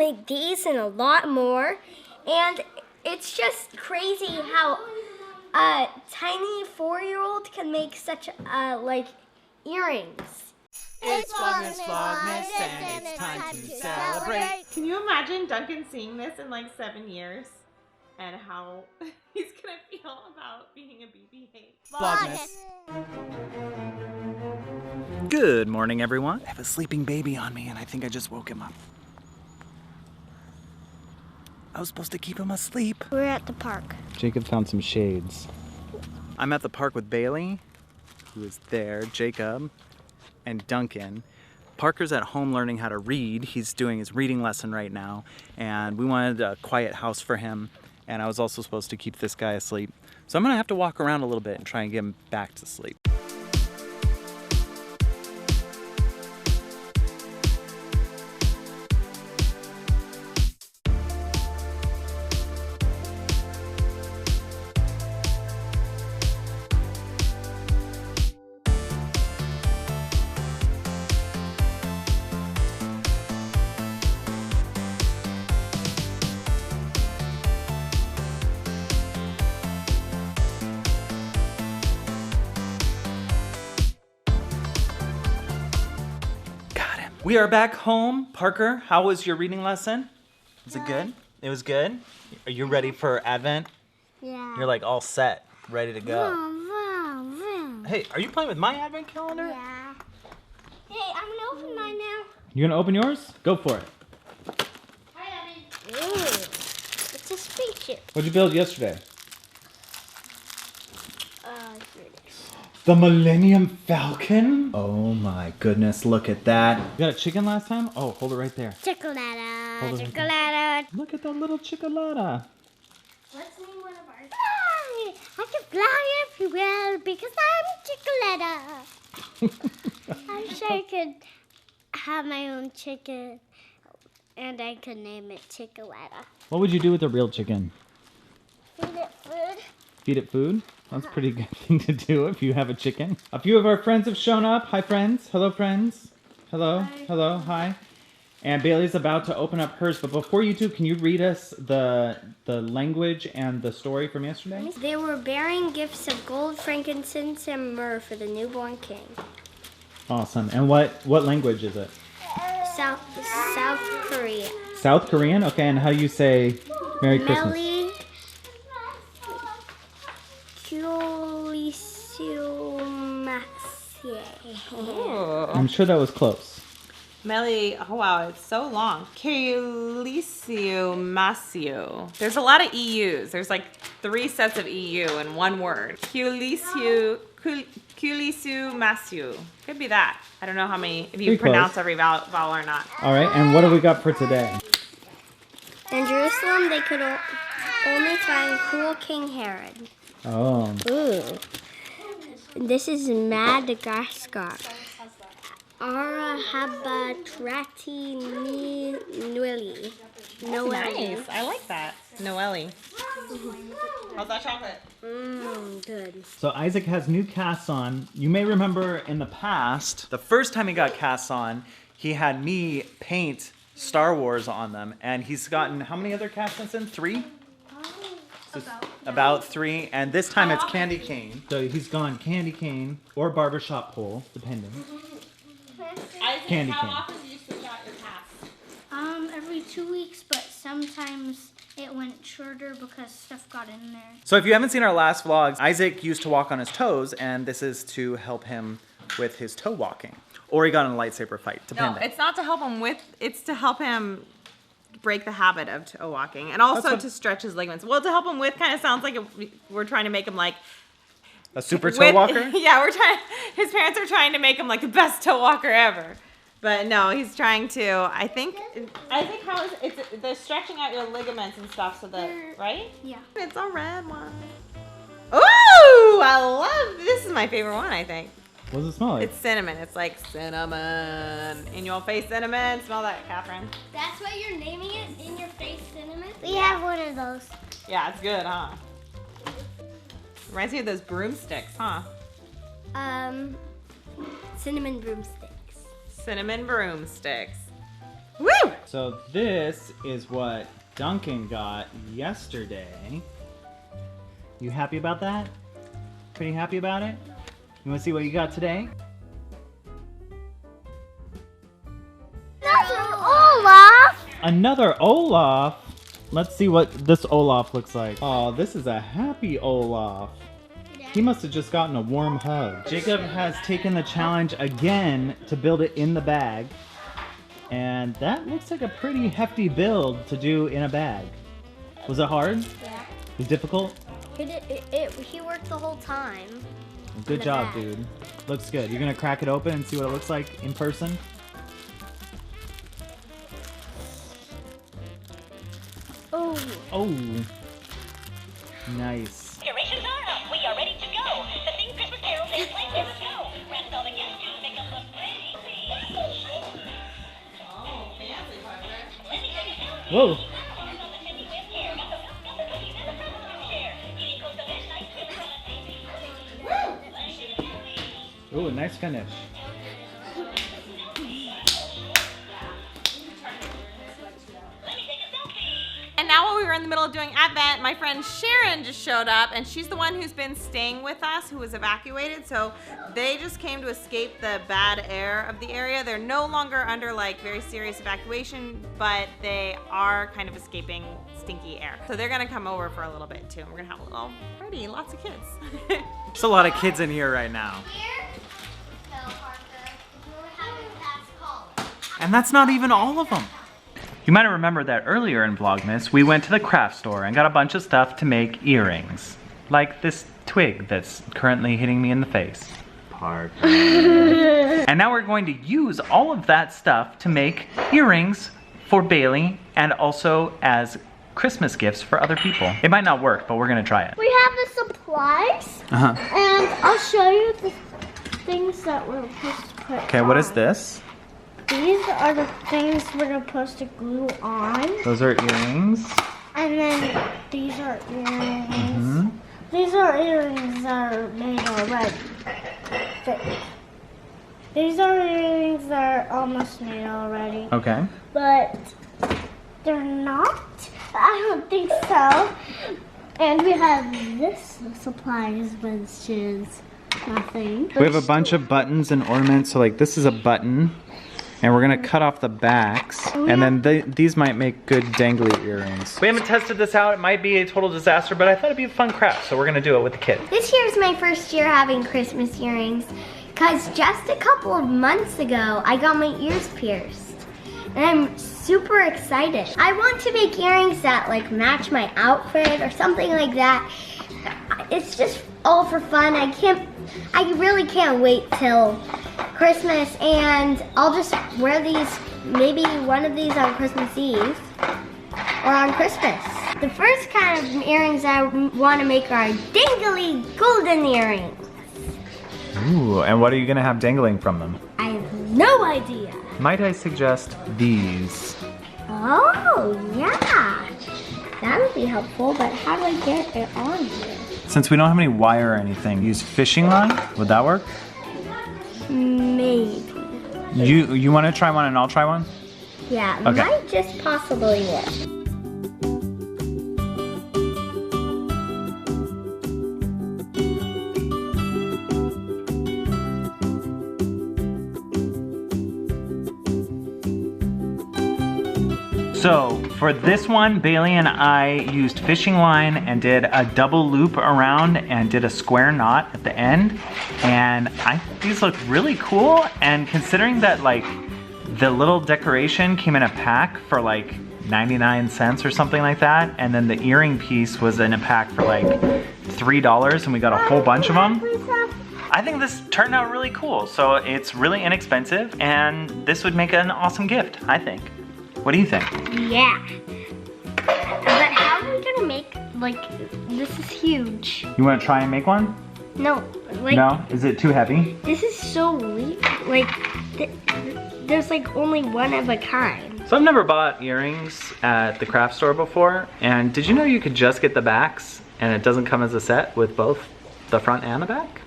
make these and a lot more. And it's just crazy how a tiny 4-year-old can make such like earrings. It's VLOGMAS, and it's time to celebrate. Can you imagine Duncan seeing this in like 7 years? And how he's gonna feel about being a BB-8. VLOGMAS. Good morning, everyone. I have a sleeping baby on me, and I think I just woke him up. I was supposed to keep him asleep. We're at the park. Jacob found some shades. I'm at the park with Bailey, who is there, Jacob, and Duncan. Parker's at home learning how to read. He's doing his reading lesson right now, and we wanted a quiet house for him, and I was also supposed to keep this guy asleep. So I'm gonna have to walk around a little bit and try and get him back to sleep. We are back home. Parker, how was your reading lesson? Was it good? It was good? Are you ready for Advent? Yeah. You're like all set, ready to go. Vroom, vroom. Hey, are you playing with my Advent calendar? Yeah. Hey, I'm gonna open mine now. You gonna open yours? Go for it. Hi, Abby. Ooh, it's a spaceship. What'd you build yesterday? Here it is. The Millennium Falcon? Oh my goodness, look at that. You got a chicken last time? Oh, hold it right there. Chocolata, Hold it right chocolata. Look at that little chocolata. Let's name one of ours. Fly! I can fly everywhere because I'm chocolata. I wish I could have my own chicken and I could name it Chocolata. What would you do with a real chicken? Feed it food. Feed it food? That's a pretty good thing to do if you have a chicken. A few of our friends have shown up. Hi, friends. Hello, friends. Hello. Hi. Hello. Hi. And Bailey's about to open up hers. But before you two, can you read us the language and the story from yesterday? They were bearing gifts of gold, frankincense, and myrrh for the newborn king. Awesome. And what language is it? South Korea. South Korean? Okay. And how do you say Merry Christmas? Meli I'm sure that was close. Meli, oh wow, it's so long. Masio. There's a lot of EUs. There's like 3 sets of EU in one word. Masio. Could be that. I don't know how many, if you Pretty pronounce close. every vowel or not. All right. And what do we got for today? In Jerusalem, they could only find cruel King Herod. Oh. Ooh. This is Madagascar. Arahabatrati Nwili. Nice. I like that. Noelle. How's that chocolate? Good. So Isaac has new casts on. You may remember in the past, the first time he got casts on, he had me paint Star Wars on them. And he's gotten, how many other casts since then? 3? About 3, and this time it's candy cane. So he's gone candy cane or barbershop pole, depending. Candy cane. How often do you switch out your casts? Every 2 weeks, but sometimes it went shorter because stuff got in there. So if you haven't seen our last vlogs, Isaac used to walk on his toes, and this is to help him with his toe walking. Or he got in a lightsaber fight, depending. No, it's not to help him with, it's to help him break the habit of toe walking, and also to stretch his ligaments. Well, to help him with kind of sounds like we're trying to make him like a super toe walker? Yeah, his parents are trying to make him like the best toe walker ever. But no, he's trying to, I think how is it's they're stretching out your ligaments and stuff so that, right? Yeah. It's a red one. Ooh, I love, this is my favorite one, I think. What does it smell like? It's cinnamon. It's like cinnamon. In your face, cinnamon. Smell that, Catherine. That's what you're naming it? In your face cinnamon? We have one of those. Yeah, it's good, huh? Reminds me of those broomsticks, huh? Cinnamon broomsticks. Cinnamon broomsticks. Woo! So this is what Duncan got yesterday. You happy about that? Pretty happy about it? You want to see what you got today? Another Olaf! Another Olaf? Let's see what this Olaf looks like. Oh, this is a happy Olaf. He must have just gotten a warm hug. Jacob has taken the challenge again to build it in the bag. And that looks like a pretty hefty build to do in a bag. Was it hard? Yeah. Was it difficult? He worked the whole time. Good the job, bag. dude. Looks good. You're gonna crack it open and see what it looks like in person? Oh. Oh. Nice. Decorations are up. We are ready to go. The themed Christmas carols in place. Let's go. Wrap all the gifts to make them look pretty. Whoa. Ooh, nice finish. And now while we were in the middle of doing Advent, my friend Sharon just showed up, and she's the one who's been staying with us, who was evacuated. So they just came to escape the bad air of the area. They're no longer under like very serious evacuation, but they are kind of escaping stinky air. So they're gonna come over for a little bit too. And we're gonna have a little party, lots of kids. There's a lot of kids in here right now. And that's not even all of them. You might have remembered that earlier in Vlogmas, we went to the craft store and got a bunch of stuff to make earrings. Like this twig that's currently hitting me in the face. Parker. And now we're going to use all of that stuff to make earrings for Bailey and also as Christmas gifts for other people. It might not work, but we're gonna try it. We have the supplies, and I'll show you the things that we're supposed to put Okay, what is on. this? These are the things we're supposed to glue on. Those are earrings. And then these are earrings. These are earrings that are made already. These are earrings that are almost made already. Okay. But they're not. I don't think so. And we have this supplies, which is nothing. We have a bunch of buttons and ornaments. So like this is a button. And we're gonna cut off the backs, and then these might make good dangly earrings. We haven't tested this out. It might be a total disaster, but I thought it'd be a fun craft, so we're gonna do it with the kids. This year's my first year having Christmas earrings, because just a couple of months ago, I got my ears pierced. And I'm super excited. I want to make earrings that like match my outfit or something like that. It's just all for fun. I really can't wait till Christmas, and I'll just wear these, maybe one of these on Christmas Eve or on Christmas. The first kind of earrings I want to make are dangly golden earrings. Ooh, and what are you gonna have dangling from them? I have no idea. Might I suggest these? Oh, yeah. That would be helpful, but how do I get it on here? Since we don't have any wire or anything, use fishing line? Would that work? Maybe. You wanna try one and I'll try one? Yeah, Okay. might just possibly work. So for this one, Bailey and I used fishing line and did a double loop around and did a square knot at the end. And I think these look really cool. And considering that like the little decoration came in a pack for like 99 cents or something like that. And then the earring piece was in a pack for like $3 and we got a whole bunch of them. I think this turned out really cool. So it's really inexpensive and this would make an awesome gift, I think. What do you think? Yeah. But how are we gonna make, like, this is huge. You want to try and make one? No, like, No? Is it too heavy? this is so weak. Like, there's like only one of a kind. So I've never bought earrings at the craft store before. And did you know you could just get the backs and it doesn't come as a set with both the front and the back?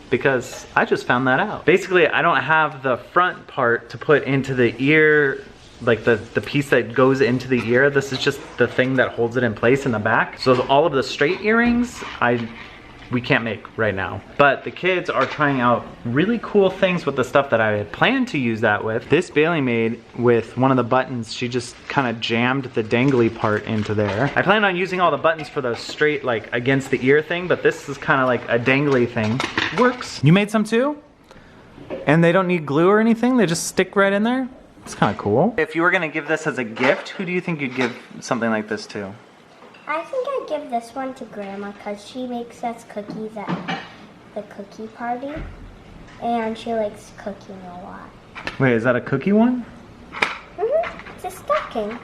Because I just found that out. Basically, I don't have the front part to put into the ear like the piece that goes into the ear. This is just the thing that holds it in place in the back. So all of the straight earrings, we can't make right now. But the kids are trying out really cool things with the stuff that I had planned to use that with. This Bailey made with one of the buttons, she just kind of jammed the dangly part into there. I planned on using all the buttons for those straight, like against the ear thing, but this is kind of like a dangly thing. Works. You made some too? And they don't need glue or anything? They just stick right in there? It's kind of cool. If you were gonna give this as a gift, who do you think you'd give something like this to? I think I'd give this one to Grandma because she makes us cookies at the cookie party. And she likes cooking a lot. Wait, is that a cookie one? It's a stocking.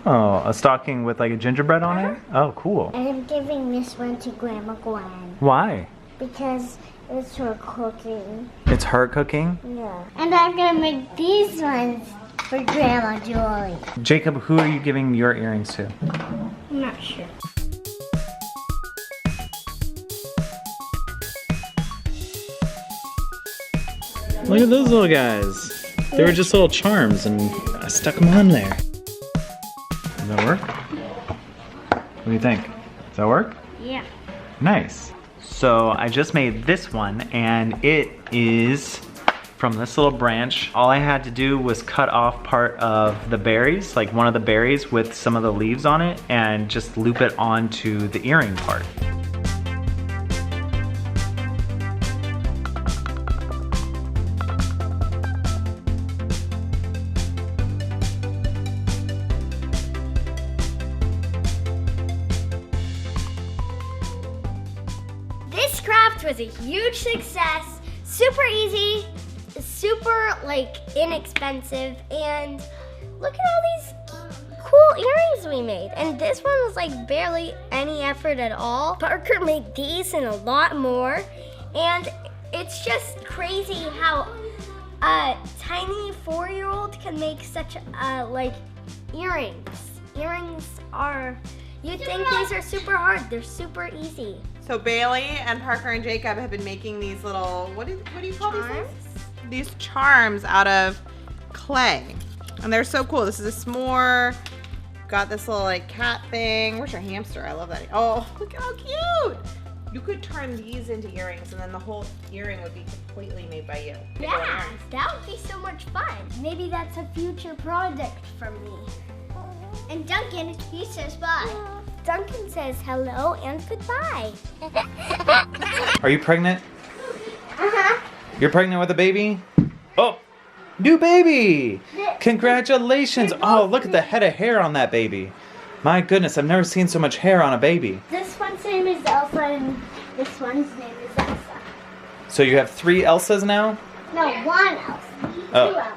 Oh, a stocking with like a gingerbread on it? Oh, cool. And I'm giving this one to Grandma Gwen. Why? Because it's her cooking. It's her cooking? Yeah. And I'm gonna make these ones for Grandma Julie. Jacob, who are you giving your earrings to? I'm not sure. Look at those little guys. They were just little charms and I stuck them on there. Does that work? What do you think? Does that work? Yeah. Nice. So I just made this one and it is from this little branch. All I had to do was cut off part of the berries, like one of the berries with some of the leaves on it, and just loop it onto the earring part. This craft was a huge success, super easy, super like inexpensive, and look at all these cool earrings we made. And this one was like barely any effort at all. Parker made these and a lot more, and it's just crazy how a tiny 4-year-old can make such like earrings. Earrings are, you'd think these are super hard, they're super easy. So Bailey and Parker and Jacob have been making these little, what do you call these things? These charms out of clay. And they're so cool. This is a s'more. Got this little like cat thing. Where's your hamster? I love that. Oh, look how cute. You could turn these into earrings and then the whole earring would be completely made by you. Yeah, that would be so much fun. Maybe that's a future project for me. And Duncan, he says bye. Duncan says hello and goodbye. Are you pregnant? Uh-huh. You're pregnant with a baby? Oh, new baby! Congratulations! Oh, look at the head of hair on that baby. My goodness, I've never seen so much hair on a baby. This one's name is Elsa and this one's name is Elsa. So you have 3 Elsas now? No, one Elsa. Oh. 2 Elsa.